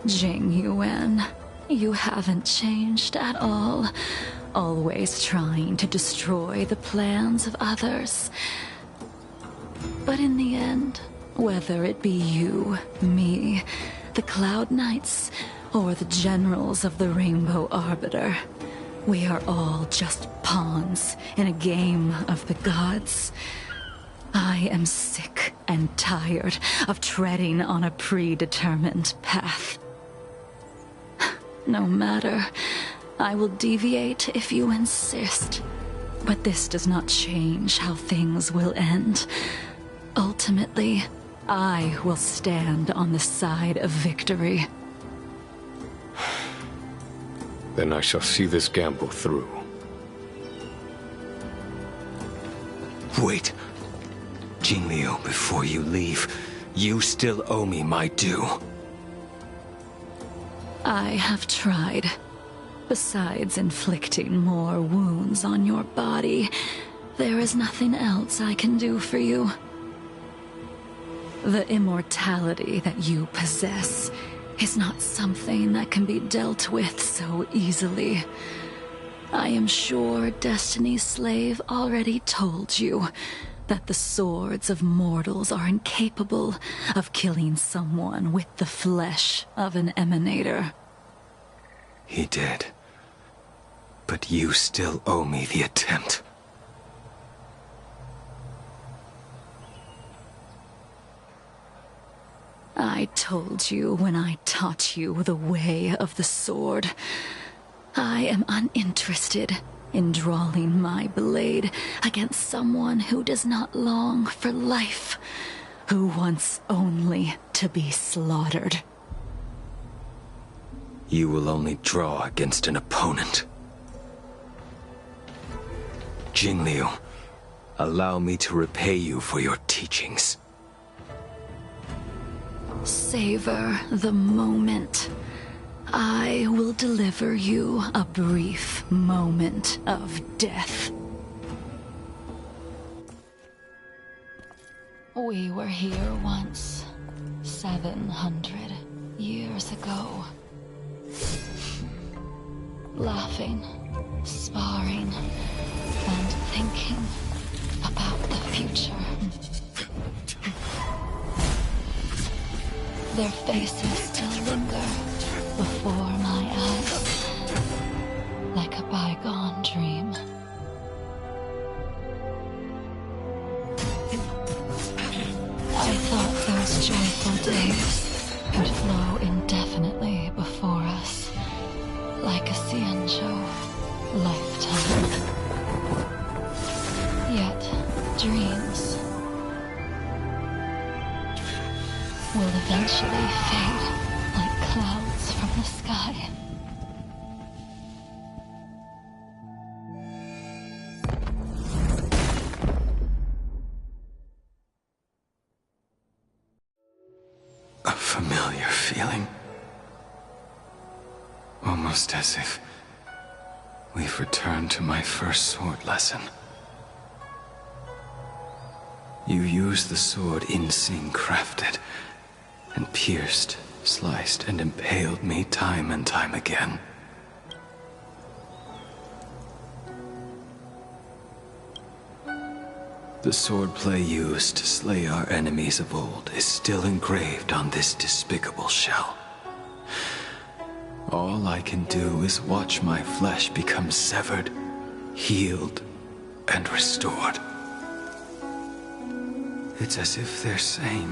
Jingliu, you haven't changed at all. Always trying to destroy the plans of others. But in the end, whether it be you, me, the Cloud Knights, or the generals of the Rainbow Arbiter, we are all just pawns in a game of the gods. I am sick and tired of treading on a predetermined path. No matter, I will deviate if you insist. But this does not change how things will end. Ultimately, I will stand on the side of victory. Then I shall see this gamble through. Wait. Jingliu, before you leave, you still owe me my due. I have tried. Besides inflicting more wounds on your body, there is nothing else I can do for you. The immortality that you possess is not something that can be dealt with so easily. I am sure Destiny's Slave already told you that the swords of mortals are incapable of killing someone with the flesh of an emanator. He did. But you still owe me the attempt. I told you when I taught you the way of the sword. I am uninterested in drawing my blade against someone who does not long for life, who wants only to be slaughtered. You will only draw against an opponent. Jingliu, allow me to repay you for your teachings. Savor the moment. I will deliver you a brief moment of death. We were here once, 700 years ago. Laughing, sparring, and thinking about the future. Their faces still linger before my eyes, like a bygone dream. I thought those joyful days would flow indefinitely before us, like a Cienjo lifetime. Yet, dreams will eventually fade like clouds from the sky. A familiar feeling. Almost as if we've returned to my first sword lesson. You used the sword Insing crafted, and pierced, sliced, and impaled me time and time again. The swordplay used to slay our enemies of old is still engraved on this despicable shell. All I can do is watch my flesh become severed, healed, and restored. It's as if they're saying,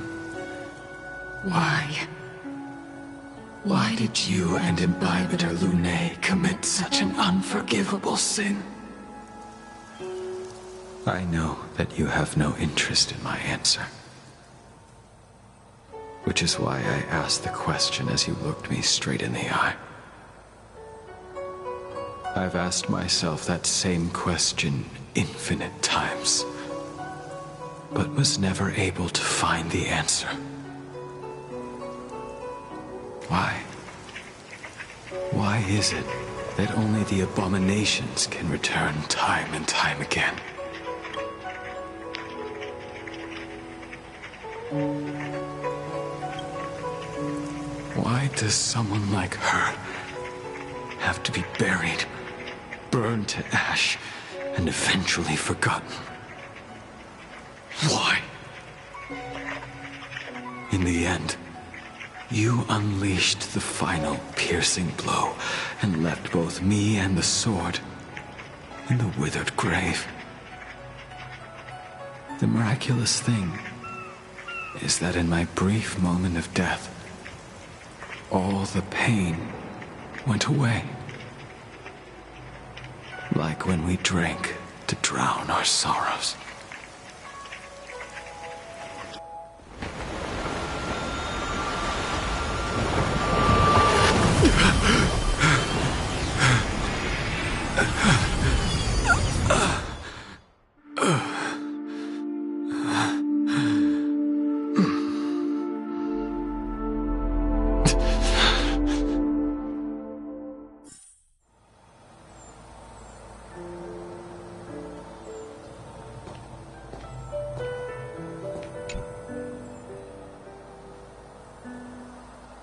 Why did you and Imbibitor Lunae commit such an unforgivable sin? I know that you have no interest in my answer. Which is why I asked the question as you looked me straight in the eye. I've asked myself that same question infinite times, but was never able to find the answer. Why? Why is it that only the abominations can return time and time again? Why does someone like her have to be buried, burned to ash, and eventually forgotten? Why? In the end, you unleashed the final piercing blow and left both me and the sword in the withered grave. The miraculous thing is that in my brief moment of death, all the pain went away. Like when we drank to drown our sorrows.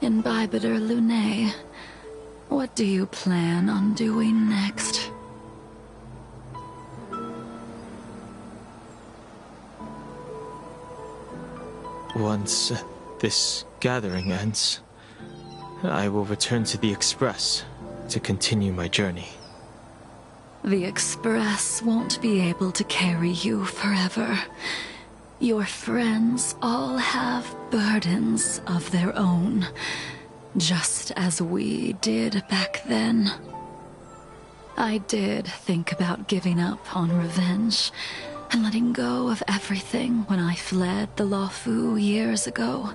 Imbibitor Lunae, what do you plan on doing next? Once this gathering ends, I will return to the Express to continue my journey. The Express won't be able to carry you forever. Your friends all have burdens of their own, just as we did back then. I did think about giving up on revenge and letting go of everything when I fled the Luofu years ago.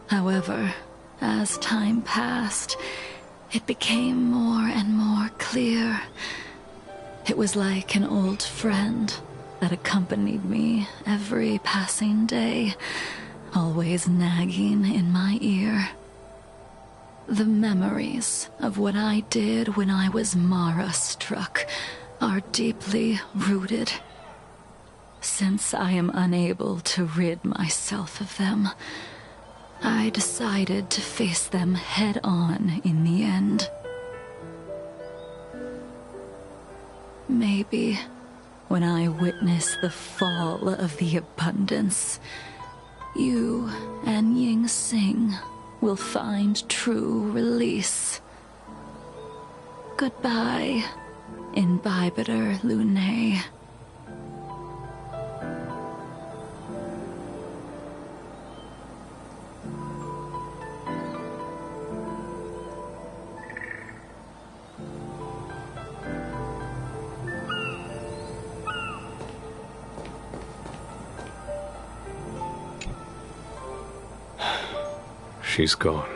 However, as time passed, it became more and more clear. It was like an old friend that accompanied me every passing day, always nagging in my ear. The memories of what I did when I was Mara-struck are deeply rooted. Since I am unable to rid myself of them, I decided to face them head-on in the end. Maybe when I witness the fall of the abundance, you and Ying Sing will find true release. Goodbye, Imbibitor Lunae. She's gone.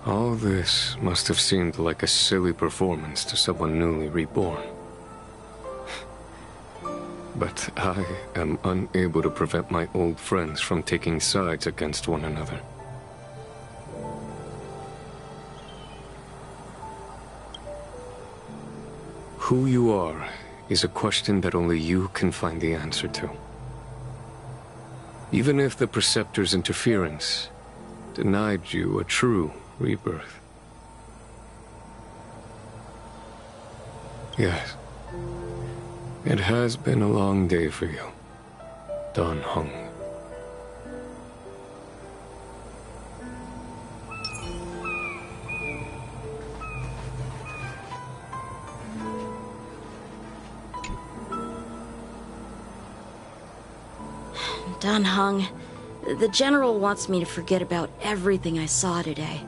All this must have seemed like a silly performance to someone newly reborn. But I am unable to prevent my old friends from taking sides against one another. Who you are is a question that only you can find the answer to. Even if the Preceptor's interference denied you a true rebirth. Yes. It has been a long day for you, Dan Heng. Dan Heng, the General wants me to forget about everything I saw today.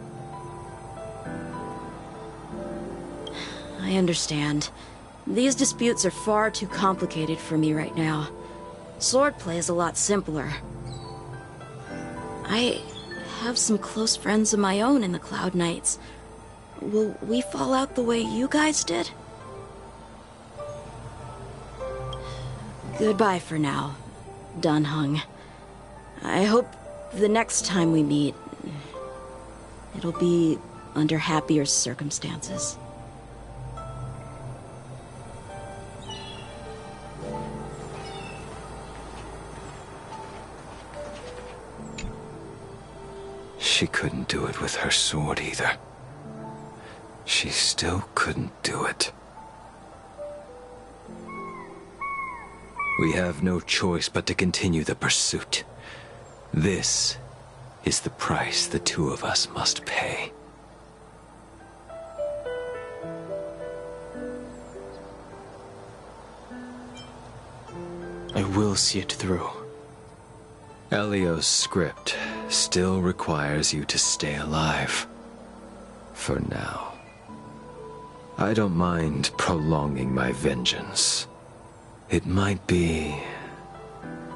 I understand. These disputes are far too complicated for me right now. Swordplay is a lot simpler. I have some close friends of my own in the Cloud Knights. Will we fall out the way you guys did? Goodbye for now, Dan Heng. I hope the next time we meet, it'll be under happier circumstances. She couldn't do it with her sword either. She still couldn't do it. We have no choice but to continue the pursuit. This is the price the two of us must pay. I will see it through. Elio's script still requires you to stay alive. For now. I don't mind prolonging my vengeance. It might be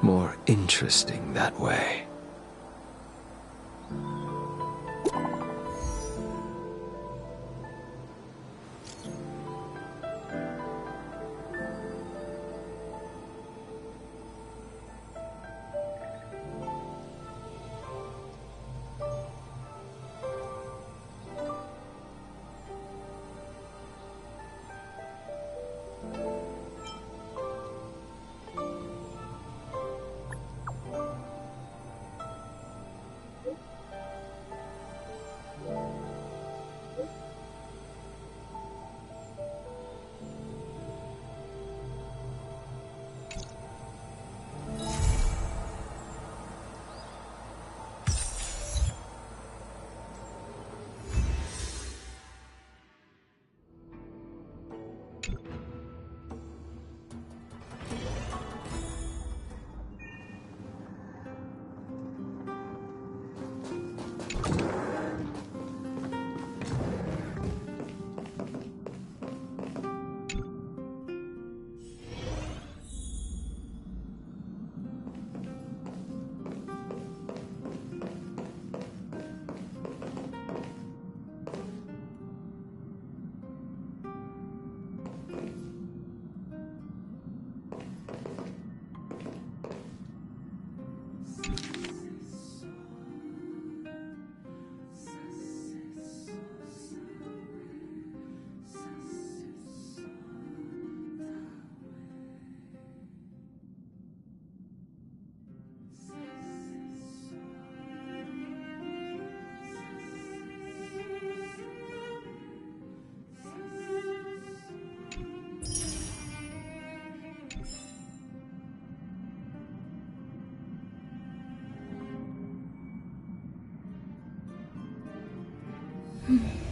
more interesting that way. Hmm.